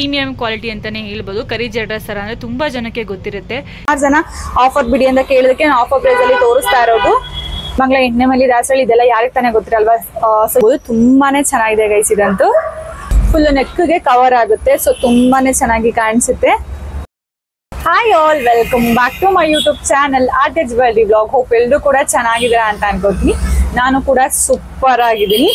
Premium quality ಅಂತಾನೆ ಹೇಳ್ಬೋದು. ಕರಿ ಜರ್ಡಾ ಸರ ಅಂದ್ರೆ ತುಂಬಾ ಜನಕ್ಕೆ ಗೊತ್ತಿರುತ್ತೆ. 6 ಜನ ಆಫರ್ ಬಿಡಿ ಅಂತ ಕೇಳಿದಕ್ಕೆ ನಾನು ಆಫರ್ ಪ್ರೈಸ್ ಅಲ್ಲಿ ತೋರಿಸ್ತಾ ಇರೋದು. ಮಂಗಳ ಎಣ್ಣೆ ಮಲ್ಲಿ ದಾಸರಳ್ಳಿ ಇದೆಲ್ಲ ಯಾರಿಗೆ ತಾನೇ ಗೊತ್ತಿರಲ್ವಾ. ಸೊ ತುಂಬಾನೇ ಚೆನ್ನಾಗಿದೆ ಗೈಸ್. ಇದಂತೂ ಫುಲ್ ನೆಕ್ಗೆ ಕವರ್ ಆಗುತ್ತೆ. ಸೊ ತುಂಬಾನೇ ಚೆನ್ನಾಗಿ ಕಾಣಿಸುತ್ತೆ. Hi all, welcome back to my YouTube channel art jewellery blog. Hope ಎಲ್ಲರೂ ಕೂಡ ಚೆನ್ನಾಗಿದ್ದೀರಾ ಅಂತ ಅನ್ಕೋತೀನಿ. ನಾನು ಕೂಡ ಸೂಪರ್ ಆಗಿದ್ದೀನಿ.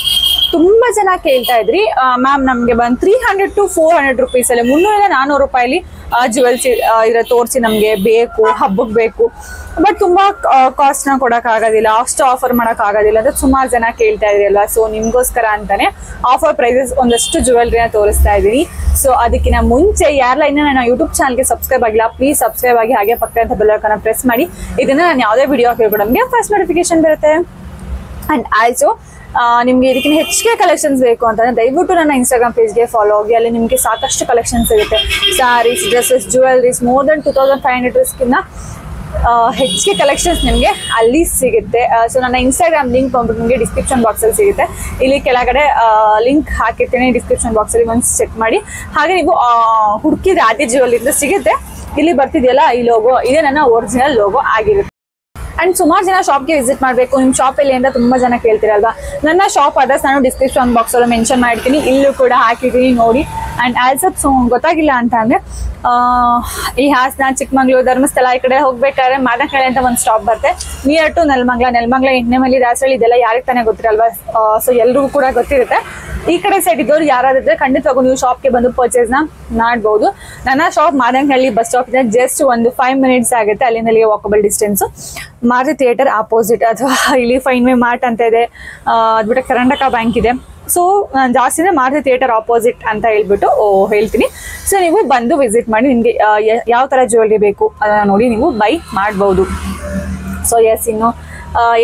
ತುಂಬಾ ಜನ ಕೇಳ್ತಾ ಇದ್ರಿ ಮ್ಯಾಮ್ ನಮ್ಗೆ ಬಂದು 300 to 400 rupees ಅಲ್ಲಿ 300-400 ರೂಪಾಯಿಲಿ ಜ್ಯುವೆಲ್ಸ್ ಇದ್ರೆ ತೋರಿಸಿ, ನಮ್ಗೆ ಬೇಕು, ಹಬ್ಬಕ್ಕೆ ಬೇಕು, ಬಟ್ ತುಂಬಾ ಕಾಸ್ಟ್ ನ ಕೊಡಕ್ ಆಗೋದಿಲ್ಲ, ಅಷ್ಟು ಆಫರ್ ಮಾಡಕ್ ಆಗೋದಿಲ್ಲ ಅಂತ ಸುಮಾರು ಜನ ಕೇಳ್ತಾ ಇದ್ರಿ ಅಲ್ವಾ. ಸೊ ನಿಮ್ಗೋಸ್ಕರ ಅಂತಾನೆ ಆಫರ್ ಪ್ರೈಸಸ್ ಒಂದಷ್ಟು ಜ್ಯುವೆಲ್ರಿನ ತೋರಿಸ್ತಾ ಇದೀನಿ. ಸೊ ಅದಕ್ಕಿಂತ ಮುಂಚೆ ಯಾರೆಲ್ಲ ಇನ್ನ ನನ್ನ ಯೂಟ್ಯೂಬ್ ಚಾನಲ್ಗೆ ಸಬ್ಸ್ಕ್ರೈಬ್ ಆಗಿಲ್ಲ, ಪ್ಲೀಸ್ ಸಬ್ಸ್ಕ್ರೈಬ್ ಆಗಿ, ಹಾಗೆ ಪಕ್ಕದ ಬೆಲ್ ಐಕಾನ್ ಪ್ರೆಸ್ ಮಾಡಿ. ಇದನ್ನ ನಾನು ಯಾವುದೇ ವಿಡಿಯೋ ಹಾಕಿದ್ರು ನಮಗೆ ಫಸ್ಟ್ ನೋಟಿಫಿಕೇಶನ್ ಬರುತ್ತೆ. ಅಂಡ್ ಆಲ್ಸೋ ನಿಮ್ಗೆ ಇದಕ್ಕಿಂತ ಹೆಚ್ಚಿಗೆ ಕಲೆಕ್ಷನ್ಸ್ ಬೇಕು ಅಂತಂದ್ರೆ ದಯವಿಟ್ಟು ನನ್ನ ಇನ್ಸ್ಟಾಗ್ರಾಮ್ ಪೇಜ್ಗೆ ಫಾಲೋ ಆಗಿ. ಅಲ್ಲಿ ನಿಮಗೆ ಸಾಕಷ್ಟು ಕಲೆಕ್ಷನ್ಸ್ ಸಿಗುತ್ತೆ. Saris, dresses, jewelleries, more than 2500 ಡ್ರೆಸ್ಗಿಂತ ಹೆಚ್ಚಿಗೆ ಕಲೆಕ್ಷನ್ಸ್ ನಿಮಗೆ ಅಲ್ಲಿ ಸಿಗುತ್ತೆ. ಸೊ ನನ್ನ ಇನ್ಸ್ಟಾಗ್ರಾಮ್ ಲಿಂಕ್ ಬಂದ್ಬಿಟ್ಟು ನಿಮಗೆ ಡಿಸ್ಕ್ರಿಪ್ಷನ್ ಬಾಕ್ಸಲ್ಲಿ ಸಿಗುತ್ತೆ. ಇಲ್ಲಿ ಕೆಳಗಡೆ ಲಿಂಕ್ ಹಾಕಿರ್ತೀನಿ ಡಿಸ್ಕ್ರಿಪ್ಷನ್ ಬಾಕ್ಸಲ್ಲಿ, ಒಂದು ಚೆಕ್ ಮಾಡಿ. ಹಾಗೆ ನೀವು ಹುಡುಕಿದ್ರೆ ಆದಿ ಜ್ಯುವೆಲರಿಯಿಂದ ಸಿಗುತ್ತೆ. ಇಲ್ಲಿ ಬರ್ತಿದೆಯಲ್ಲ ಈ ಲೋಗೋ, ಇದೇ ನನ್ನ ಒರಿಜಿನಲ್ ಲೋಗೋ ಆಗಿರುತ್ತೆ. ಅಂಡ್ ಸುಮಾರು ಜನ ಶಾಪ್ಗೆ ವಿಸಿಟ್ ಮಾಡಬೇಕು, ನಿಮ್ಮ ಶಾಪ್ ಎಲ್ಲಿ ಅಂತ ತುಂಬಾ ಜನ ಕೇಳ್ತಿರಲ್ವಾ. ನನ್ನ ಶಾಪ್ ಅಡ್ರೆಸ್ ನಾನು ಡಿಸ್ಕ್ರಿಪ್ಷನ್ ಬಾಕ್ಸ್ ಅಲ್ಲಿ ಮೆನ್ಷನ್ ಮಾಡಿರ್ತೀನಿ, ಇಲ್ಲೂ ಕೂಡ ಹಾಕಿದ್ದೀನಿ ನೋಡಿ. ಅಂಡ್ ಆಲ್ಸೋ ಗೊತ್ತಾಗಿಲ್ಲ ಅಂತ ಅಂದ್ರೆ ಈ ಹಾಸನ, ಚಿಕ್ಕಮಂಗ್ಳೂರು, ಧರ್ಮಸ್ಥಳ ಈ ಕಡೆ ಹೋಗ್ಬೇಕಾದ್ರೆ ಮಾದನಹಳ್ಳಿ ಅಂತ ಒಂದು ಸ್ಟಾಪ್ ಬರುತ್ತೆ, ನಿಯರ್ ಟು ನೆಲಮಂಗ್ಲ, ಎಣ್ಣೆ ಮಲ್ಲಿ ದಾಸರಳ್ಳಿ ಇದೆಲ್ಲ ಯಾರಿಗೆ ತಾನೇ ಗೊತ್ತಿರಲ್ವಾ. ಸೊ ಎಲ್ರಿಗೂ ಕೂಡ ಗೊತ್ತಿರುತ್ತೆ. ಈ ಕಡೆ ಸೈಡ್ ಇದ್ದವ್ರು ಯಾರಾದ್ರೆ ಖಂಡಿತವಾಗೂ ನೀವು ಶಾಪ್ಗೆ ಬಂದು ಪರ್ಚೇಸ್ ನ ಮಾಡ್ಬೋದು. ನನ್ನ ಶಾಪ್ ಮಾದನಹಳ್ಳಿ ಬಸ್ ಸ್ಟಾಪ್ ಇದೆ, ಜಸ್ಟ್ ಒಂದು 5 minutes ಆಗುತ್ತೆ ಅಲ್ಲಿಂದ walkable distance. Maruti theatre opposite, ಅಥವಾ ಇಲ್ಲಿ ಫೈನ್ ವೇ ಮಾರ್ಟ್ ಅಂತ ಇದೆ, ಅದ್ಬಿಟ್ಟು ಕರ್ನಾಟಕ ಬ್ಯಾಂಕ್ ಇದೆ. ಸೊ ಜಾಸ್ತಿನೇ ಮಾರುತಿ ಥಿಯೇಟರ್ ಆಪೋಸಿಟ್ ಅಂತ ಹೇಳ್ಬಿಟ್ಟು ಹೇಳ್ತೀನಿ. ಸೊ ನೀವು ಬಂದು ವಿಸಿಟ್ ಮಾಡಿ, ನಿಮಗೆ ಯಾವ ಥರ ಜ್ಯುವೆಲ್ರಿ ಬೇಕು ಅದನ್ನ ನೋಡಿ ನೀವು ಬೈ ಮಾಡ್ಬೋದು. ಸೊ ಎಸ್, ಇನ್ನು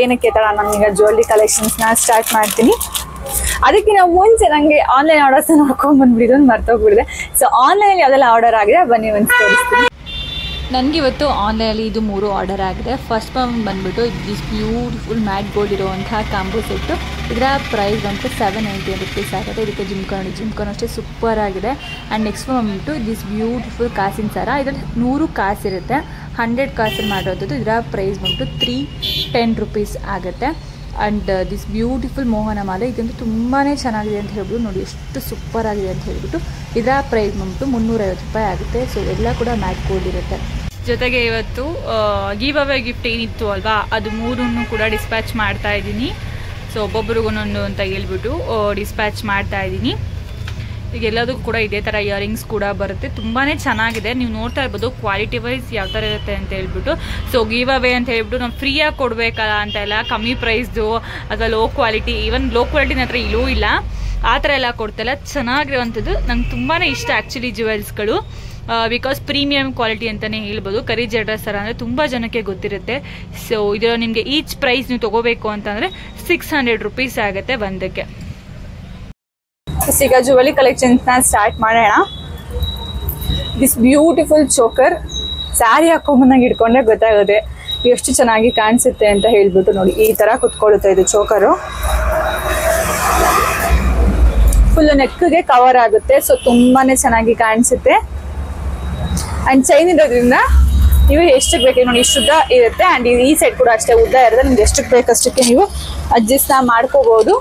ಏನಕ್ಕೆ ತಡ, ನಾನೀಗ ಜ್ಯುವೆಲ್ರಿ ಕಲೆಕ್ಷನ್ಸ್ನ ಸ್ಟಾರ್ಟ್ ಮಾಡ್ತೀನಿ. ಅದಕ್ಕಿಂತ ಮುಂಚೆ ನನಗೆ ಆನ್ಲೈನ್ ಆರ್ಡರ್ಸ್ ನೋಡ್ಕೊಂಡು ಬಂದ್ಬಿಟ್ಟಿದ್ದು, ಮರ್ತೋಗ್ಬಿಡಿದೆ. ಸೊ ಆನ್ಲೈನಲ್ಲಿ ಯಾವ್ದೆಲ್ಲ ಆರ್ಡರ್ ಆಗಿದೆ ಬನ್ನಿ ಒಂದು ತೋರಿಸ್ತೀನಿ. ನನಗಿವತ್ತು ಆನ್ಲೈನಲ್ಲಿ ಇದು 3 ಆರ್ಡರ್ ಆಗಿದೆ. ಫಸ್ಟ್ ಬಂದ್ಬಿಟ್ಟು ದಿಸ್ ಬ್ಯೂಟಿಫುಲ್ ಮ್ಯಾಟ್ ಗೋಲ್ಡ್ ಇರುವಂತಹ ಕಾಂಬೋ ಸೆಟ್ಟು. ಇದರ ಪ್ರೈಸ್ ಬಂದ್ಬಿಟ್ಟು 790 rupees ಆಗುತ್ತೆ. ಇದಕ್ಕೆ ಜಿಮ್ಕಾನ್ ಅಷ್ಟೇ ಸೂಪರ್ ಆಗಿದೆ. ಆ್ಯಂಡ್ ನೆಕ್ಸ್ಟ್ ಬಂದ್ಬಿಟ್ಟು ದಿಸ್ ಬ್ಯೂಟಿಫುಲ್ ಕಾಸಿನ ಸರ. ಇದರಲ್ಲಿ 100 ಕಾಸು ಇರುತ್ತೆ, 100 ಕಾಸಲ್ಲಿ ಮಾಡಿರೋದು. ಇದರ ಪ್ರೈಸ್ ಬಂದ್ಬಿಟ್ಟು 310 rupees ಆಗುತ್ತೆ. ಆ್ಯಂಡ್ ದಿಸ್ ಬ್ಯೂಟಿಫುಲ್ ಮೋಹನ ಮಾಲೆ, ಇದಂತೂ ತುಂಬಾ ಚೆನ್ನಾಗಿದೆ ಅಂತ ಹೇಳ್ಬಿಟ್ಟು ನೋಡಿ, ಎಷ್ಟು ಸೂಪರ್ ಆಗಿದೆ ಅಂತ ಹೇಳ್ಬಿಟ್ಟು. ಇದರ ಪ್ರೈಸ್ ಬಂದ್ಬಿಟ್ಟು 350 ರೂಪಾಯಿ ಆಗುತ್ತೆ. ಸೊ ಎಲ್ಲ ಕೂಡ ಮ್ಯಾಟ್ ಗೋಲ್ಡ್ ಇರುತ್ತೆ. ಜೊತೆಗೆ ಇವತ್ತು ಗಿವ್ ಅವೇ ಗಿಫ್ಟ್ ಏನಿತ್ತು ಅಲ್ವಾ, ಅದು 3 ಕೂಡ ಡಿಸ್ಪ್ಯಾಚ್ ಮಾಡ್ತಾ ಇದ್ದೀನಿ. ಸೊ ಒಬ್ಬೊಬ್ರಿಗೊಂದೊಂದು ಅಂತ ಹೇಳ್ಬಿಟ್ಟು ಡಿಸ್ಪ್ಯಾಚ್ ಮಾಡ್ತಾ ಇದ್ದೀನಿ. ಈಗ ಎಲ್ಲದಕ್ಕೂ ಕೂಡ ಇದೇ ಥರ ಇಯರಿಂಗ್ಸ್ ಕೂಡ ಬರುತ್ತೆ, ತುಂಬಾ ಚೆನ್ನಾಗಿದೆ. ನೀವು ನೋಡ್ತಾ ಇರ್ಬೋದು ಕ್ವಾಲಿಟಿ ವೈಸ್ ಯಾವ ಥರ ಇರುತ್ತೆ ಅಂತ ಹೇಳ್ಬಿಟ್ಟು. ಸೊ ಗಿವ್ ಅವೇ ಅಂತ ಹೇಳ್ಬಿಟ್ಟು ನಾವು ಫ್ರೀಯಾಗಿ ಕೊಡಬೇಕಲ್ಲ ಅಂತ ಎಲ್ಲ, ಕಮ್ಮಿ ಪ್ರೈಸ್ದು ಅಥವಾ ಲೋ ಕ್ವಾಲಿಟಿ, ಈವನ್ ಲೋ ಕ್ವಾಲಿಟಿನ ಹತ್ರ ಇಲ್ಲೂ ಇಲ್ಲ, ಆ ಥರ ಎಲ್ಲ ಕೊಡ್ತಾಯಿಲ್ಲ. ಚೆನ್ನಾಗಿರುವಂಥದ್ದು ನಂಗೆ ತುಂಬಾ ಇಷ್ಟ ಆ್ಯಕ್ಚುಲಿ ಜ್ಯುವೆಲ್ಸ್ಗಳು, ಬಿಕಾಸ್ ಪ್ರೀಮಿಯಂ ಕ್ವಾಲಿಟಿ ಅಂತಲೇ ಹೇಳ್ಬೋದು. ಕರಿ ಜರ್ಡಾ ಸರ ಅಂದರೆ ತುಂಬ ಜನಕ್ಕೆ ಗೊತ್ತಿರುತ್ತೆ. ಸೊ ಇದರ ನಿಮಗೆ ಈಚ್ ಪ್ರೈಸ್ ನೀವು ತೊಗೋಬೇಕು ಅಂತಂದರೆ 600 rupees ಆಗುತ್ತೆ ಒಂದಕ್ಕೆ. ಈಗ ಜ್ಯುವೆಲರಿ ಕಲೆಕ್ಷನ್ಸ್ನ ಸ್ಟಾರ್ಟ್ ಮಾಡೋಣ. ದಿಸ್ ಬ್ಯೂಟಿಫುಲ್ ಚೋಕರ್, ಸ್ಯಾರಿ ಹಾಕೊಂಬಂದಾಗ ಇಟ್ಕೊಂಡ್ರೆ ಗೊತ್ತಾಗುತ್ತೆ ಎಷ್ಟು ಚೆನ್ನಾಗಿ ಕಾಣಿಸುತ್ತೆ ಅಂತ ಹೇಳ್ಬಿಟ್ಟು. ನೋಡಿ ಈ ಥರ ಕುತ್ಕೊಳ್ಳುತ್ತೆ ಇದು ಚೋಕರು, ಫುಲ್ ನೆಕ್ಗೆ ಕವರ್ ಆಗುತ್ತೆ. ಸೊ ತುಂಬಾ ಚೆನ್ನಾಗಿ ಕಾಣಿಸುತ್ತೆ. ಆ್ಯಂಡ್ ಚೈನ್ ಇರೋದ್ರಿಂದ ನೀವು ಎಷ್ಟಕ್ಕೆ ಬೇಕು ನೋಡಿ, ಇಷ್ಟು ಉದ್ದ ಇರುತ್ತೆ. ಆ್ಯಂಡ್ ಈ ಸೈಡ್ ಕೂಡ ಅಷ್ಟೇ ಉದ್ದ ಇರುತ್ತೆ. ನಿಮ್ಗೆ ಎಷ್ಟಕ್ಕೆ ಬೇಕಷ್ಟಕ್ಕೆ ನೀವು ಅಡ್ಜಸ್ಟ್ ಮಾಡ್ಕೋಬಹುದು.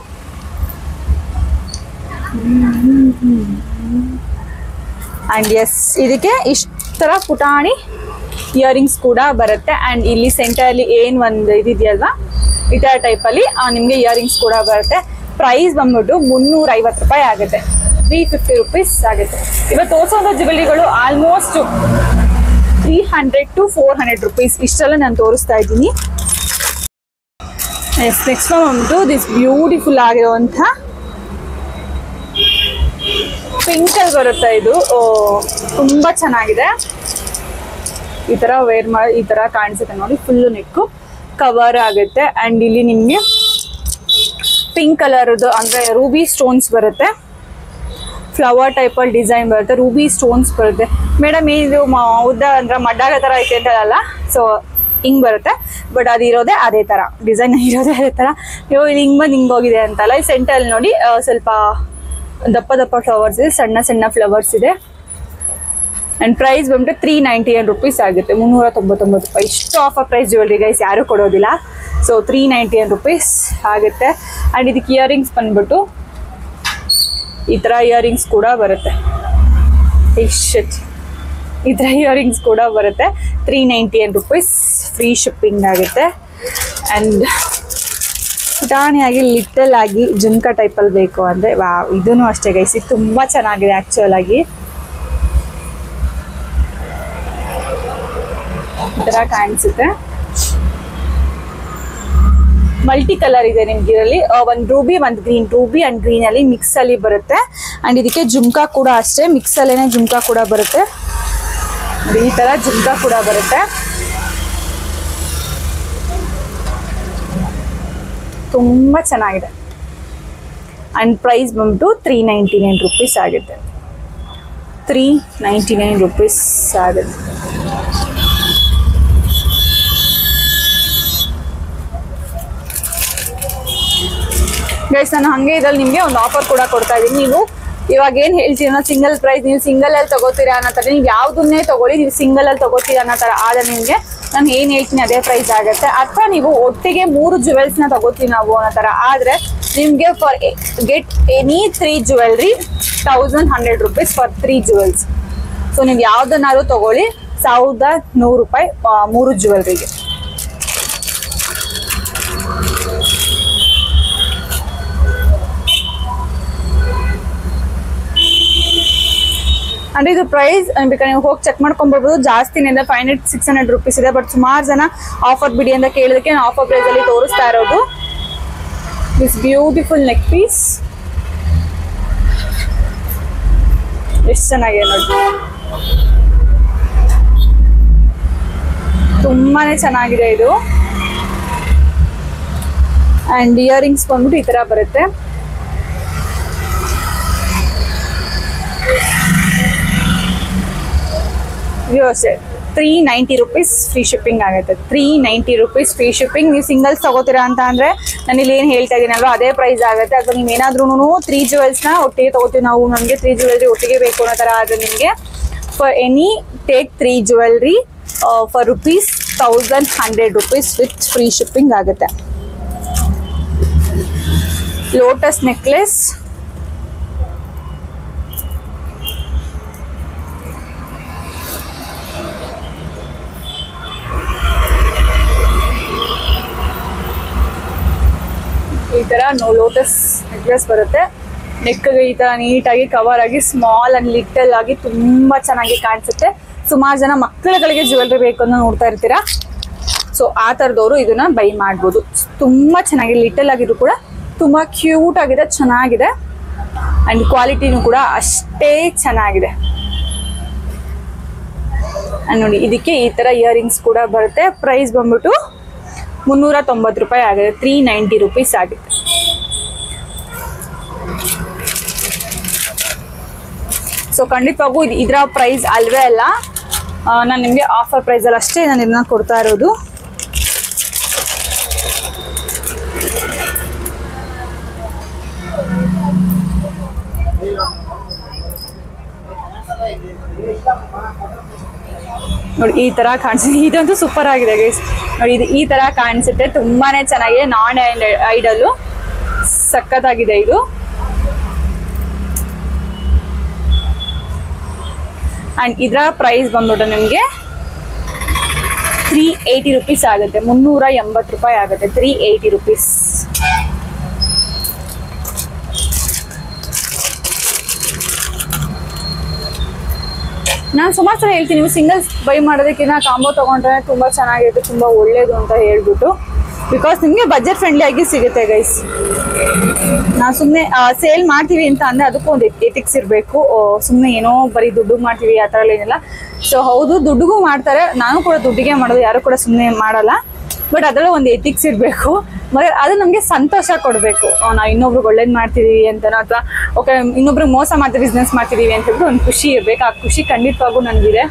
ಆ್ಯಂಡ್ ಎಸ್, ಇದಕ್ಕೆ ಇಷ್ಟರ ಪುಟಾಣಿ ಇಯರಿಂಗ್ಸ್ ಕೂಡ ಬರುತ್ತೆ. ಆ್ಯಂಡ್ ಇಲ್ಲಿ ಸೆಂಟರಲ್ಲಿ ಏನು ಒಂದು ಇದೆಯಲ್ವಾ, ಈ ಥರ ಟೈಪಲ್ಲಿ ನಿಮಗೆ ಇಯರಿಂಗ್ಸ್ ಕೂಡ ಬರುತ್ತೆ. ಪ್ರೈಸ್ ಬಂದ್ಬಿಟ್ಟು 350 ರೂಪಾಯಿ ಆಗುತ್ತೆ, 350 rupees ಆಗುತ್ತೆ. ಇವತ್ತು ತೋರಿಸೋಂಥ ಜ್ಯುವೆಲರಿಗಳು ಆಲ್ಮೋಸ್ಟ್ 300 to 400 rupees ಇಷ್ಟೆಲ್ಲ ನಾನು ತೋರಿಸ್ತಾ ಇದ್ದೀನಿ. ಎಸ್, ನೆಕ್ಸ್ಟ್ ಬಂದ್ಬಿಟ್ಟು ದಿಸ್ ಬ್ಯೂಟಿಫುಲ್ ಆಗಿರುವಂಥ ಪಿಂಕಲ್ಲಿ ಬರುತ್ತೆ. ಇದು ತುಂಬ ಚೆನ್ನಾಗಿದೆ. ಈ ಥರ ವೇರ್ ಮಾಡಿ ಈ ಥರ ಕಾಣಿಸುತ್ತೆ ನೋಡಿ, ಫುಲ್ಲು ನೆಕ್ಕು ಕವರ್ ಆಗುತ್ತೆ. ಆ್ಯಂಡ್ ಇಲ್ಲಿ ನಿಮಗೆ ಪಿಂಕ್ ಕಲರ್ದು ಅಂದರೆ ರೂಬಿ ಸ್ಟೋನ್ಸ್ ಬರುತ್ತೆ, ಫ್ಲವರ್ ಟೈಪಲ್ಲಿ ಡಿಸೈನ್ ಬರುತ್ತೆ, ರೂಬಿ ಸ್ಟೋನ್ಸ್ ಬರುತ್ತೆ. ಮೇಡಮ್ ಇದು ಉದ್ದ ಅಂದ್ರೆ ಮಡ್ಡಾಗ ಥರ ಐತೆ ಅಂತ ಅಲ್ಲ, ಸೊ ಹಿಂಗೆ ಬರುತ್ತೆ. ಬಟ್ ಅದು ಇರೋದೇ ಅದೇ ಥರ, ಡಿಸೈನ್ ಇರೋದೇ ಅದೇ ಥರ. ನೀವು ಇಲ್ಲಿ ಹಿಂಗೆ ಬಂದು ಹಿಂಗೆ ಹೋಗಿದೆ ಅಂತಲ್ಲ, ಈ ಸೆಂಟರಲ್ಲಿ ನೋಡಿ ಸ್ವಲ್ಪ ದಪ್ಪ ದಪ್ಪ ಫ್ಲವರ್ಸ್ ಇದೆ, ಸಣ್ಣ ಸಣ್ಣ ಫ್ಲವರ್ಸ್ ಇದೆ. ಅಂಡ್ ಪ್ರೈಸ್ ಬಂದ್ಬಿಟ್ಟು 391 rupees ಆಗುತ್ತೆ, 399 ರೂಪಾಯಿ. ಇಷ್ಟು ಆಫರ್ ಪ್ರೈಸ್ ಜ್ಯುವೆಲ್ರಿ ಗೈಸ್ ಯಾರು ಕೊಡೋದಿಲ್ಲ. ಸೊ 391 rupees ಆಗುತ್ತೆ. ಅಂಡ್ ಇದಕ್ಕೆ ಇಯರಿಂಗ್ಸ್ ಬಂದ್ಬಿಟ್ಟು ಈ ಥರ ಇಯರಿಂಗ್ಸ್ ಕೂಡ ಬರುತ್ತೆ. ಈ ಥರ ಇಯರಿಂಗ್ಸ್ ಕೂಡ ಬರುತ್ತೆ. 391 rupees, ಫ್ರೀ ಶಿಪ್ಪಿಂಗ್ ಆಗುತ್ತೆ. ಆ್ಯಂಡ್ ಪುಟಾಣಿಯಾಗಿ ಲಿಟಲ್ ಆಗಿ ಜುಮ್ಕಾ ಟೈಪಲ್ಲಿ ಬೇಕು ಅಂದರೆ ಇದೂ ಅಷ್ಟೇ ಗೈಸ್, ಇದು ತುಂಬ ಚೆನ್ನಾಗಿದೆ ಆ್ಯಕ್ಚುಯಲ್ ಆಗಿ. ಈ ಥರ ಕಾಣಿಸುತ್ತೆ. ಮಲ್ಟಿ ಕಲರ್ ಇದೆ ನಿಮ್ಗೆ ಇದರಲ್ಲಿ, ಒಂದು ರೂಬಿ ಒಂದು ಗ್ರೀನ್, ರೂಬಿ ಅಂಡ್ ಗ್ರೀನ್ ಅಲ್ಲಿ ಮಿಕ್ಸ್ ಅಲ್ಲಿ ಬರುತ್ತೆ. ಅಂಡ್ ಇದಕ್ಕೆ ಜುಮ್ಕಾ ಕೂಡ ಅಷ್ಟೇ ಮಿಕ್ಸ್ ಅಲ್ಲೇನೆ ಜುಮ್ಕಾ ಕೂಡ ಬರುತ್ತೆ. ಈ ತರ ಜುಮ್ಕಾ ಕೂಡ ಬರುತ್ತೆ. ತುಂಬಾ ಚೆನ್ನಾಗಿದೆ. ಅಂಡ್ ಪ್ರೈಸ್ ಬಂದ್ಬಿಟ್ಟು 399 rupees ಆಗುತ್ತೆ. 399 rupees ಆಗುತ್ತೆ. ಗೈಸ್ ನಾನು ಹಂಗೆ ಇದ್ರಲ್ಲಿ ನಿಮಗೆ ಒಂದು ಆಫರ್ ಕೂಡ ಕೊಡ್ತಾ ಇದ್ದೀನಿ. ನೀವು ಇವಾಗ ಏನು ಹೇಳ್ತೀರ ಸಿಂಗಲ್ ಪ್ರೈಸ್, ನೀವು ಸಿಂಗಲ್ ಅಲ್ಲಿ ತಗೋತೀರಾ ಅನ್ನೋ ಥರ, ನೀವು ಯಾವುದನ್ನೇ ತಗೊಳ್ಳಿ ನೀವು ಸಿಂಗಲ್ ಅಲ್ಲಿ ತಗೋತೀರಾ ಅನ್ನೋ ಥರ ಆದರೆ ನಿಮಗೆ ನಾನು ಏನು ಹೇಳ್ತೀನಿ ಅದೇ ಪ್ರೈಸ್ ಆಗುತ್ತೆ. ಅಥವಾ ನೀವು ಒಟ್ಟಿಗೆ 3 ಜುವೆಲ್ಸ್ನ ತಗೋತೀವಿ ನಾವು ಅನ್ನೋ ಥರ ಆದರೆ ನಿಮಗೆ for get any 3 jewelry 1100 rupees for 3 jewels. So ನೀವು ಯಾವುದನ್ನಾದ್ರೂ ತಗೊಳ್ಳಿ 1100 ರೂಪಾಯಿ 3 jewelryಗೆ. ಅಂದ್ರೆ ಇದು ಪ್ರೈಸ್ ಬೇಕಾದ್ರೆ ನೀವು ಹೋಗಿ ಚೆಕ್ ಮಾಡ್ಕೊಂಡ್ಬರ್ಬೋದು. ಜಾಸ್ತಿನೇ ಇದೆ, 500-600 rupees ಇದೆ. ಬಟ್ ಸುಮಾರು ಜನ ಆಫರ್ ಬಿಡಿ ಅಂತ ಕೇಳಿದಕ್ಕೆ ನಾನು ಆಫರ್ ಪ್ರೈಸ್ ಅಲ್ಲಿ ತೋರಿಸ್ತಾ ಇರೋದು. ದಿಸ್ ಬ್ಯೂಟಿಫುಲ್ ನೆಕ್ ಪೀಸ್ ಎಷ್ಟು ಚೆನ್ನಾಗಿದೆ ನೋಡಿ, ತುಂಬಾನೇ ಚೆನ್ನಾಗಿದೆ ಇದು. ಅಂಡ್ ಇಯರಿಂಗ್ಸ್ ಬಂದ್ಬಿಟ್ಟು ಈ ತರ ಬರುತ್ತೆ. ಅಷ್ಟೇ 390 rupees ಫ್ರೀ ಶಿಪ್ಪಿಂಗ್ ಆಗುತ್ತೆ. 390 rupees ಫ್ರೀ ಶಿಪ್ಪಿಂಗ್. ನೀವು ಸಿಂಗಲ್ಸ್ ತಗೋತೀರಾ ಅಂತ ಅಂದ್ರೆ ನಾನು ಇಲ್ಲಿ ಏನು ಹೇಳ್ತಾ ಇದ್ದೀನಲ್ವ ಅದೇ ಪ್ರೈಸ್ ಆಗುತ್ತೆ. ಅಥವಾ ನೀವು ಏನಾದ್ರೂ 3 jewelsನ ಒಟ್ಟಿಗೆ ತಗೋತೀವಿ ನಾವು, ನಮಗೆ 3 jewelry ಒಟ್ಟಿಗೆ ಬೇಕು ಅನ್ನೋ ಥರ ಆದರೆ ನಿಮಗೆ for any take 3 jewelry for rupees 1100 rupees with free shipping ಆಗುತ್ತೆ. ಲೋಟಸ್ ನೆಕ್ಲೆಸ್ ಈ ತರ ಲೋಟಸ್ ನೆಕ್ಲೆಸ್ ಬರುತ್ತೆ. ನೆಕ್ಗೆ ಈ ತರ ನೀಟಾಗಿ ಕವರ್ ಆಗಿ ಸ್ಮಾಲ್ ಅಂಡ್ ಲಿಟಲ್ ಆಗಿ ತುಂಬಾ ಚೆನ್ನಾಗಿ ಕಾಣಿಸುತ್ತೆ. ಸುಮಾರು ಜನ ಮಕ್ಕಳುಗಳಿಗೆ ಜ್ಯುವೆಲ್ರಿ ಬೇಕು ಅಂತ ನೋಡ್ತಾ ಇರ್ತೀರಾ. ಸೊ ಆ ಥರದವರು ಇದನ್ನ ಬೈ ಮಾಡ್ಬೋದು. ತುಂಬಾ ಚೆನ್ನಾಗಿ ಲಿಟಲ್ ಆಗಿದ್ರು ಕೂಡ ತುಂಬಾ ಕ್ಯೂಟ್ ಆಗಿದೆ, ಚೆನ್ನಾಗಿದೆ. ಅಂಡ್ ಕ್ವಾಲಿಟಿನೂ ಕೂಡ ಅಷ್ಟೇ ಚೆನ್ನಾಗಿದೆ. ಅಂಡ್ ನೋಡಿ ಇದಕ್ಕೆ ಈ ತರ ಇಯರಿಂಗ್ಸ್ ಕೂಡ ಬರುತ್ತೆ. ಪ್ರೈಸ್ ಬಂದ್ಬಿಟ್ಟು 390 ರೂಪಾಯಿ ಆಗಿದೆ, 390 rupees ಆಗುತ್ತೆ. ಸೊ ಖಂಡಿತವಾಗೂ ಇದರ ಪ್ರೈಸ್ ಅಲ್ವೇ ಅಲ್ಲ, ನಾನು ನಿಮಗೆ ಆಫರ್ ಪ್ರೈಸಲ್ಲಿ ಅಷ್ಟೇ ನಾನು ಇದನ್ನ ಕೊಡ್ತಾ ಇರೋದು. ನೋಡಿ ಈ ತರ ಕಾಣಿಸುತ್ತೆ. ಇದಂತೂ ಸೂಪರ್ ಆಗಿದೆ ಗೈಸ್. ನೋಡಿ ಇದು ಈ ತರ ಕಾಣಿಸುತ್ತೆ, ತುಂಬಾನೇ ಚೆನ್ನಾಗಿದೆ. ನಾನ್ ಐಡಲ್ ಸಖತ್ತಾಗಿದೆ ಇದು. ಅಂಡ್ ಇದರ ಪ್ರೈಸ್ ಬಂದ್ಬಿಟ್ಟು ನಿಮಗೆ 380 rupees ಆಗುತ್ತೆ, 380 ರೂಪಾಯಿ ಆಗುತ್ತೆ. 380 rupees. ನಾನು ಸುಮಾರು ಸಲ ಹೇಳ್ತೀನಿ, ನೀವು ಸಿಂಗಲ್ಸ್ ಬೈ ಮಾಡೋದಕ್ಕಿಂತ ಕಾಂಬೋ ತೊಗೊಂಡ್ರೆ ತುಂಬ ಚೆನ್ನಾಗಿರುತ್ತೆ, ತುಂಬ ಒಳ್ಳೇದು ಅಂತ ಹೇಳ್ಬಿಟ್ಟು. ಬಿಕಾಸ್ ನಿಮಗೆ ಬಜೆಟ್ ಫ್ರೆಂಡ್ಲಿ ಆಗಿ ಸಿಗುತ್ತೆ ಗೈಸ್. ನಾವು ಸುಮ್ಮನೆ ಸೇಲ್ ಮಾಡ್ತೀವಿ ಅಂತ ಅಂದರೆ ಅದಕ್ಕೂ ಒಂದು ಎಥಿಕ್ಸ್ ಇರಬೇಕು. ಸುಮ್ಮನೆ ಏನೋ ಬರೀ ದುಡ್ಡು ಮಾಡ್ತೀವಿ ಆ ಥರ ಏನಿಲ್ಲ. ಸೊ ಹೌದು, ದುಡ್ಡಿಗೂ ಮಾಡ್ತಾರೆ, ನಾನು ಕೂಡ ದುಡ್ಡಿಗೆ ಮಾಡೋದು, ಯಾರು ಕೂಡ ಸುಮ್ಮನೆ ಮಾಡಲ್ಲ. ಬಟ್ ಅದರಲ್ಲೂ ಒಂದು ಎಥಿಕ್ಸ್ ಇರಬೇಕು. ಮತ್ತೆ ಅದು ನಮಗೆ ಸಂತೋಷ ಕೊಡಬೇಕು. ನಾವು ಇನ್ನೊಬ್ರಿಗೆ ಒಳ್ಳೇದು ಮಾಡ್ತಿದ್ದೀವಿ ಅಂತನೋ, ಅಥವಾ ಓಕೆ ಇನ್ನೊಬ್ರಿಗೆ ಮೋಸ ಮಾಡ್ತೀವಿ ಬಿಸ್ನೆಸ್ ಮಾಡ್ತಿದ್ದೀವಿ ಅಂತ ಹೇಳ್ಬಿಟ್ಟು ಒಂದು ಖುಷಿ ಇರಬೇಕು. ಆ ಖುಷಿ ಖಂಡಿತವಾಗೂ ನನಗಿದೆ.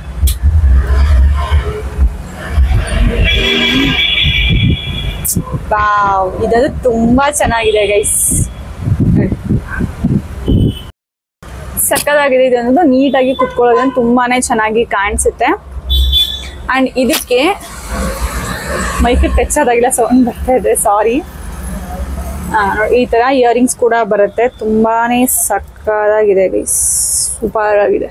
ವಾವ್, ಇದದು ತುಂಬಾ ಚೆನ್ನಾಗಿದೆ ಗೈಸ್. ಸಕ್ಕದಾಗಿದೆ ಇದು ಅನ್ನೋದು. ನೀಟಾಗಿ ಕುತ್ಕೊಳ್ಳೋದ್ರಿಂದ ತುಂಬಾನೇ ಚೆನ್ನಾಗಿ ಕಾಣಿಸುತ್ತೆ. ಅಂಡ್ ಇದಕ್ಕೆ ಮೈಕ್ ಟಚ್ ಆದಾಗಿಲ್ಲ ಸೌಂಡ್ ಬರ್ತಾ ಇದೆ, ಸಾರಿ. ಈ ತರ ಇಯರಿಂಗ್ಸ್ ಕೂಡ ಬರುತ್ತೆ. ತುಂಬಾನೇ ಸಕ್ಕದಾಗಿದೆ ಗೈಸ್, ಸೂಪರ್ ಆಗಿದೆ,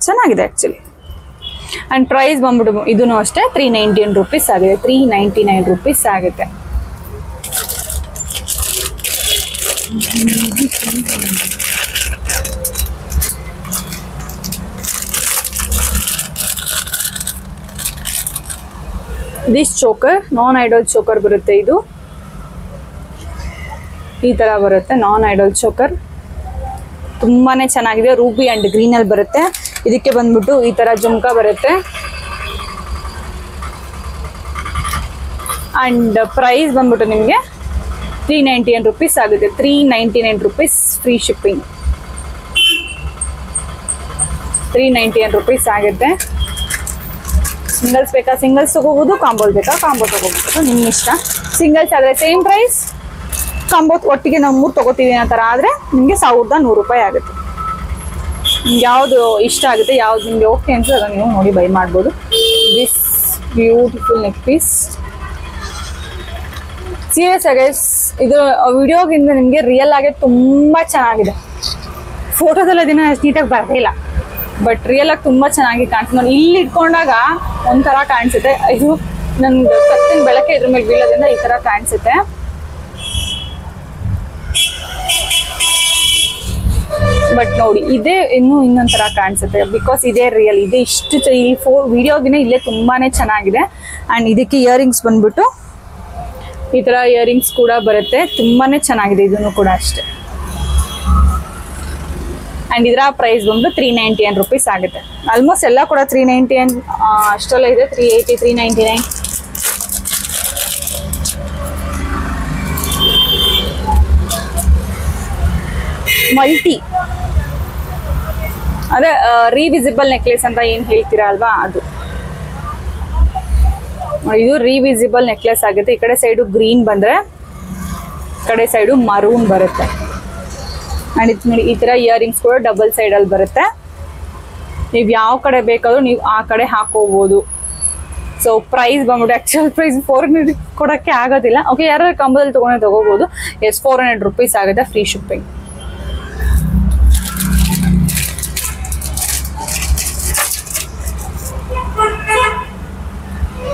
ಚೆನ್ನಾಗಿದೆ ಆಕ್ಚುಲಿ. ಅಂಡ್ ಪ್ರೈಸ್ ಬಂದ್ಬಿಟ್ಟು ಇದೂ ಅಷ್ಟೇ 399 rupees ಆಗಿದೆ. 399 rupees ಆಗುತ್ತೆ. ದಿಸ್ ಚೋಕರ್ ನಾನ್ ಐಡಲ್ ಚೋಕರ್ ಬರುತ್ತೆ. ಇದು ಈ ತರ ಬರುತ್ತೆ, ನಾನ್ ಐಡಲ್ ಚೋಕರ್. ತುಂಬಾನೇ ಚೆನ್ನಾಗಿದೆ. ರೂಬಿ ಅಂಡ್ ಗ್ರೀನ್ ಅಲ್ಲಿ ಬರುತ್ತೆ. ಇದಕ್ಕೆ ಬಂದ್ಬಿಟ್ಟು ಈ ತರ ಜುಮ್ಕಾ ಬರುತ್ತೆ. ಅಂಡ್ ಪ್ರೈಸ್ ಬಂದ್ಬಿಟ್ಟು ನಿಮಗೆ 399 rupees ಆಗುತ್ತೆ. 399 rupees ಫ್ರೀ ಶಿಪ್ಪಿಂಗ್. 399 rupees ಆಗುತ್ತೆ. ಸಿಂಗಲ್ಸ್ ಬೇಕಾ ಸಿಂಗಲ್ಸ್ ತಗೋಬಹುದು, ಕಾಂಬೋಲ್ ಬೇಕಾ ಕಾಂಬೋ ತಗೋಬಹುದು, ನಿಮ್ಮ ಇಷ್ಟ. ಸಿಂಗಲ್ಸ್ ಆದರೆ ಸೇಮ್ ಪ್ರೈಸ್, ಕಾಂಬೋ ಒಟ್ಟಿಗೆ ನಾವು 3 ತಗೋತೀವಿ ಅನ್ನೋ ಥರ ಆದರೆ ನಿಮಗೆ 1100 ರೂಪಾಯಿ ಆಗುತ್ತೆ. ನಿಮ್ಗೆ ಯಾವುದು ಇಷ್ಟ ಆಗುತ್ತೆ, ಯಾವ್ದು ನಿಮಗೆ ಓಕೆ ಅನ್ಸುತ್ತೆ ಅದನ್ನು ನೀವು ನೋಡಿ ಬೈ ಮಾಡ್ಬೋದು. This beautiful neck piece. Serious ಆಗಿ ಇದು ವಿಡಿಯೋಗಿಂತ ನಿಮಗೆ ರಿಯಲ್ ಆಗಿ ತುಂಬಾ ಚೆನ್ನಾಗಿದೆ. ಫೋಟೋದಲ್ಲ ದಿನ ನೀಟಾಗಿ ಬರ್ತಿಲ್ಲ, ಬಟ್ ರಿಯಲ್ ಆಗಿ ತುಂಬಾ ಚೆನ್ನಾಗಿ ಕಾಣಿಸುತ್ತೆ. ನಾನು ಇಲ್ಲಿ ಇಟ್ಕೊಂಡಾಗ ಒಂಥರ ಕಾಣಿಸುತ್ತೆ. ಇದು ನನ್ಗೆ ಕತ್ತಿನ ಬೆಳಕೆ ಇದ್ರ ಮೇಲೆ ಬೀಳೋದ್ರಿಂದ ಈ ತರ ಕಾಣಿಸುತ್ತೆ. ಬಟ್ ನೋಡಿ ಇದೇ ಇನ್ನೊಂಥರ ಕಾಣಿಸುತ್ತೆ, ಬಿಕಾಸ್ ಇದೇ ರಿಯಲ್. ಇದೆ ಇಷ್ಟು ಈ ವಿಡಿಯೋಗಿನ ಇಲ್ಲೇ ತುಂಬಾನೇ ಚೆನ್ನಾಗಿದೆ. ಅಂಡ್ ಇದಕ್ಕೆ ಇಯರಿಂಗ್ಸ್ ಬಂದ್ಬಿಟ್ಟು ಈ ತರ ಇಯರಿಂಗ್ಸ್ ಕೂಡ ಬರುತ್ತೆ. ತುಂಬಾನೇ ಚೆನ್ನಾಗಿದೆ ಇದನ್ನು ಕೂಡ ಅಷ್ಟೇ. ಅಂಡ್ ಇದರ ಪ್ರೈಸ್ ಬಂದು 399 rupees ಆಗುತ್ತೆ. ಆಲ್ಮೋಸ್ಟ್ ಎಲ್ಲ ಕೂಡ 399 ಅಷ್ಟೆಲ್ಲ ಇದೆ. 380, 399. ಮಲ್ಟಿ ಅದೇ ರೀವಿಸಿಬಲ್ ನೆಕ್ಲೆಸ್ ಅಂತ ಏನ್ ಹೇಳ್ತೀರಾ ಅಲ್ವಾ, ಅದು. ಇದು ರೀವಿಸಿಬಲ್ ನೆಕ್ಲೆಸ್ ಆಗುತ್ತೆ. ಈ ಕಡೆ ಸೈಡು ಗ್ರೀನ್ ಬಂದ್ರೆ, ಈ ಕಡೆ ಸೈಡು ಮರೂನ್ ಬರುತ್ತೆ. ಅಂಡ್ ಇದು ಈ ತರ ಇಯರಿಂಗ್ಸ್ ಕೂಡ ಡಬಲ್ ಸೈಡ್ ಅಲ್ಲಿ ಬರುತ್ತೆ. ನೀವು ಯಾವ ಕಡೆ ಬೇಕಾದ್ರೂ ನೀವು ಆ ಕಡೆ ಹಾಕೋಬಹುದು. ಸೊ ಪ್ರೈಸ್ ಬಂದ್ಬಿಟ್ಟು ಆಕ್ಚುಯಲ್ ಪ್ರೈಸ್ 400 ಕೊಡಕ್ಕೆ ಆಗೋದಿಲ್ಲ. ಓಕೆ, ಯಾರು ಕಂಬದಲ್ಲಿ ತಗೋಬಹುದು. ಎಸ್ 400 rupees ಆಗುತ್ತೆ free shipping.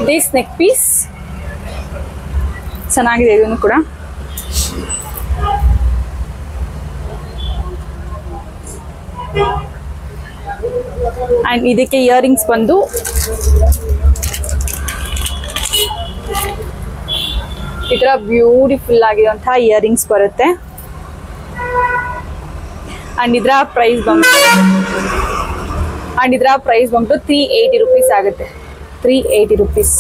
This neck piece ಚೆನ್ನಾಗಿದೆ ಇದನ್ನು ಕೂಡ. ಅಂಡ್ ಇದಕ್ಕೆ ಇಯರಿಂಗ್ಸ್ ಬಂದು ಈ ತರ ಬ್ಯೂಟಿಫುಲ್ ಆಗಿರುವಂತಹ ಇಯರಿಂಗ್ಸ್ ಬರುತ್ತೆ. ಅಂಡ್ ಇದರ ಪ್ರೈಸ್ ಬಂದು 380 rupees ಆಗುತ್ತೆ. 380 rupees.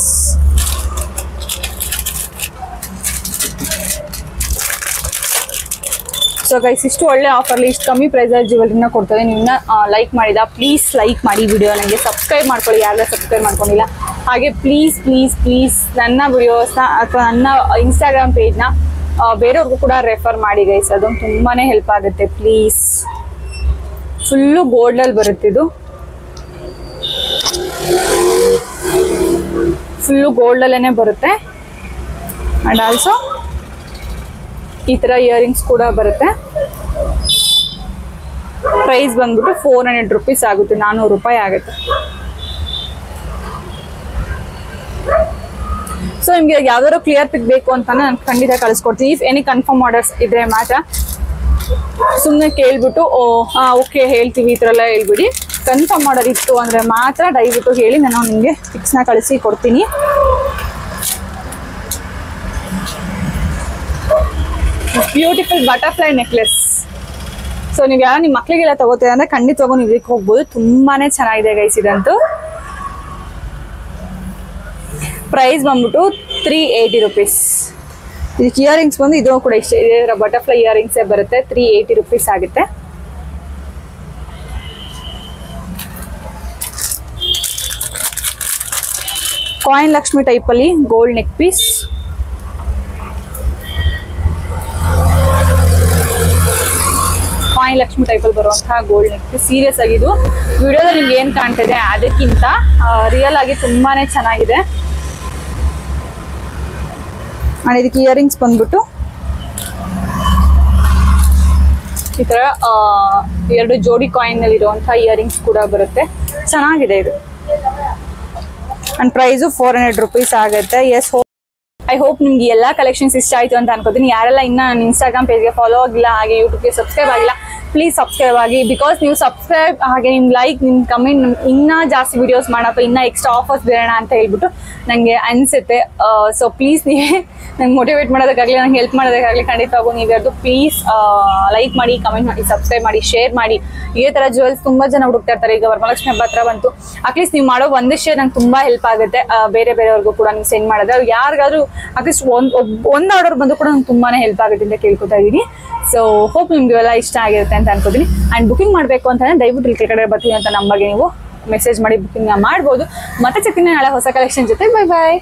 ಸೊ ಗೈಸ್, ಇಷ್ಟು ಒಳ್ಳೆ ಆಫರ್ಲಿ ಇಷ್ಟು ಕಮ್ಮಿ ಪ್ರೈಸಲ್ಲಿ ಜ್ಯುವೆಲ್ರಿನ ಕೊಡ್ತಾರೆ. ನಿಮ್ಮನ್ನ ಲೈಕ್ ಮಾಡಿದ ಪ್ಲೀಸ್ ಲೈಕ್ ಮಾಡಿ ವಿಡಿಯೋ. ನನಗೆ ಸಬ್ಸ್ಕ್ರೈಬ್ ಮಾಡ್ಕೊಳ್ಳಿ ಯಾರೆಲ್ಲ ಸಬ್ಸ್ಕ್ರೈಬ್ ಮಾಡ್ಕೊಂಡಿಲ್ಲ. ಹಾಗೆ ಪ್ಲೀಸ್ ಪ್ಲೀಸ್ ಪ್ಲೀಸ್ ನನ್ನ ವಿಡಿಯೋಸ್ನ ಅಥವಾ ನನ್ನ ಇನ್ಸ್ಟಾಗ್ರಾಮ್ ಪೇಜ್ನ ಬೇರೆಯವ್ರಿಗೂ ಕೂಡ ರೆಫರ್ ಮಾಡಿ ಗೈಸ್. ಅದೊಂದು ತುಂಬಾ ಹೆಲ್ಪ್ ಆಗುತ್ತೆ ಪ್ಲೀಸ್. ಫುಲ್ಲು ಗೋಲ್ಡಲ್ಲಿ ಬರುತ್ತೆ ಇದು. ಫುಲ್ಲು ಗೋಲ್ಡಲ್ಲೇ ಬರುತ್ತೆ. ಅಂಡ್ ಆಲ್ಸೋ ಈ ತರ ಇಯರಿಂಗ್ಸ್ ಕೂಡ ಬರುತ್ತೆ. ಪ್ರೈಸ್ ಬಂದ್ಬಿಟ್ಟು 400 rupees ಆಗುತ್ತೆ. 400 ರೂಪಾಯಿ ಆಗುತ್ತೆ. ಸೊ ನಿಮ್ಗೆ ಯಾವ್ದಾದ್ರು ಕ್ಲಿಯರ್ ಪಿಕ್ ಬೇಕು ಅಂತ ನಾನು ಖಂಡಿತ ಕಳಿಸ್ಕೊಡ್ತೀನಿ. ಇಫ್ ಎನಿ ಕನ್ಫರ್ಮ್ ಆರ್ಡರ್ಸ್ ಇದ್ರೆ ಮಾತ್ರ ಸುಮ್ಮನೆ ಕೇಳ್ಬಿಟ್ಟು ಓಕೆ ಹೇಳ್ತೀವಿ ಈ ಥರ ಎಲ್ಲ ಹೇಳ್ಬಿಡಿ. ಕನ್ಫರ್ಮ್ ಆರ್ಡರ್ ಇತ್ತು ಅಂದ್ರೆ ಮಾತ್ರ ದಯವಿಟ್ಟು ಹೇಳಿ, ನಾನು ನಿಮಗೆ ಪಿಕ್ಸ್ನ ಕಳಿಸಿ ಕೊಡ್ತೀನಿ. Beautiful butterfly necklace. ಸೊ ನೀವು ಯಾರು ನಿಮ್ಮ ಮಕ್ಕಳಿಗೆಲ್ಲ ತಗೋತೀರ ಅಂದ್ರೆ ಖಂಡಿತವಾಗೂ ನೀವು ಇದಕ್ಕೆ ಹೋಗ್ಬೋದು. ತುಂಬಾನೇ ಚೆನ್ನಾಗಿದೆ ಗೈಸ್ ಇದಂತೂ. ಪ್ರೈಸ್ ಬಂದ್ಬಿಟ್ಟು 380 rupees. ಇದಕ್ಕೆ ಇಯರಿಂಗ್ಸ್ ಬಂದು ಇದು ಕೂಡ ಇಷ್ಟ ಇದೆ, ಬಟರ್ಫ್ಲೈ ಇಯರಿಂಗ್ಸ್ ಬರುತ್ತೆ. 380 rupees ಆಗುತ್ತೆ. ಕಾಯಿನ್ ಲಕ್ಷ್ಮಿ ಟೈಪ್ ಅಲ್ಲಿ ಗೋಲ್ಡ್ ನೆಕ್ ಪೀಸ್. ರಾಣಿ ಲಕ್ಷ್ಮಿ ಟೈಪಲ್ಲಿ ಬರುವಂತಹ ಗೋಲ್ಡ್ ನೆಕ್. ಸೀರಿಯಸ್ ಆಗಿದ್ದು ವಿಡಿಯೋದಲ್ಲಿ ನಿಮ್ಗೆ ಏನ್ ಕಾಣ್ತಿದೆ ಅದಕ್ಕಿಂತ ರಿಯಲ್ ಆಗಿ ತುಂಬಾನೇ ಚೆನ್ನಾಗಿದೆ. ಅಂಡ್ ಇದಕ್ಕೆ ಇಯರಿಂಗ್ಸ್ ಬಂದ್ಬಿಟ್ಟು ಈ ತರ 2 ಜೋಡಿ ಕಾಯಿನ್ ನಲ್ಲಿ ಇರುವಂತಹ ಇಯರಿಂಗ್ಸ್ ಕೂಡ ಬರುತ್ತೆ. ಚೆನ್ನಾಗಿದೆ ಇದು. ಅಂಡ್ ಪ್ರೈಸು 400 ರೂಪೀಸ್ ಆಗುತ್ತೆ. ಐ ಹೋಪ್ ನಿಮ್ಗೆ ಎಲ್ಲಾ ಕಲೆಕ್ಷನ್ಸ್ ಇಷ್ಟ ಆಯ್ತು ಅಂತ ಅನ್ಕೋತೀನಿ. ಯಾರೆಲ್ಲ ಇನ್ನ ನನ್ನ ಇನ್ಸ್ಟಾಗ್ರಾಮ್ ಪೇಜ್ಗೆ ಫಾಲೋ ಆಗಿಲ್ಲ, ಹಾಗೆ ಯೂಟ್ಯೂಬ್ಗೆ ಸಬ್ಸ್ಕ್ರೈಬ್ ಆಗಿಲ್ಲ, ಪ್ಲೀಸ್ ಸಬ್ಸ್ಕ್ರೈಬ್ ಆಗಿ. ಬಿಕಾಸ್ ನೀವು ಸಬ್ಸ್ಕ್ರೈಬ್ ಹಾಗೆ ನಿಮ್ ಲೈಕ್, ನಿಮ್ ಕಮೆಂಟ್ ಇನ್ನೂ ಜಾಸ್ತಿ ವಿಡಿಯೋಸ್ ಮಾಡೋಣ, ಇನ್ನೂ ಎಕ್ಸ್ಟ್ರಾ ಆಫರ್ಸ್ ಬೇರೋಣ ಅಂತ ಹೇಳ್ಬಿಟ್ಟು ನನಗೆ ಅನಿಸುತ್ತೆ. ಸೊ ಪ್ಲೀಸ್ ನೀವೇ ನಂಗೆ ಮೋಟಿವೇಟ್ ಮಾಡೋದಕ್ಕಾಗಲಿ, ನಂಗೆ ಹೆಲ್ಪ್ ಮಾಡೋದಕ್ಕಾಗಲಿ ಖಂಡಿತವಾಗೂ ನೀವ್ಯಾರ್ದು ಪ್ಲೀಸ್ ಲೈಕ್ ಮಾಡಿ, ಕಮೆಂಟ್ ಮಾಡಿ, ಸಬ್ಸ್ಕ್ರೈಬ್ ಮಾಡಿ, ಶೇರ್ ಮಾಡಿ. ಇದೇ ಥರ ಜ್ಯುವೆಲ್ಸ್ ತುಂಬ ಜನ ಹುಡುಕ್ತಾ ಇರ್ತಾರೆ. ಈಗ ವರಮಹಾಲಕ್ಷ್ಮಿ ಹಬ್ಬ ಹತ್ರ ಬಂತು. ಅಟ್ಲೀಸ್ಟ್ ನೀವು ಮಾಡೋ ಒಂದೇ ಶೇರ್ ನಂಗೆ ತುಂಬ ಹೆಲ್ಪ್ ಆಗುತ್ತೆ. ಬೇರೆಯವ್ರಿಗೂ ಕೂಡ ನೀವು ಸೆಂಡ್ ಮಾಡಿದ್ರೆ ಯಾರಿಗಾದ್ರೂ ಅಟ್ಲೀಸ್ಟ್ ಒಂದು ಆರ್ಡರ್ ಬಂದು ಕೂಡ ನಂಗೆ ತುಂಬಾ ಹೆಲ್ಪ್ ಆಗುತ್ತೆ ಅಂತ ಕೇಳ್ಕೊತಾ ಇದ್ದೀನಿ. ಸೊ ಹೋಪ್ ನಿಮ್ಗೆ ಎಲ್ಲ ಇಷ್ಟ ಆಗಿರುತ್ತೆ ಅಂತ ಅನ್ಕೋತೀನಿ. ಆ್ಯಂಡ್ ಬುಕಿಂಗ್ ಮಾಡಬೇಕು ಅಂತಂದ್ರೆ ದಯವಿಟ್ಟು ಇಲ್ಲಿ ಕೆಳಗಡೆ ಬರ್ತೀನಿ ಅಂತ ನಂಬರ್ಗೆ ನೀವು ಮೆಸೇಜ್ ಮಾಡಿ ಬುಕಿಂಗ್ ಮಾಡ್ಬೋದು. ಮತ್ತೆ ಸಿಗ್ತೀನಿ ನಾಳೆ ಹೊಸ ಕಲೆಕ್ಷನ್ ಜೊತೆ. ಬೈ ಬಾಯ್.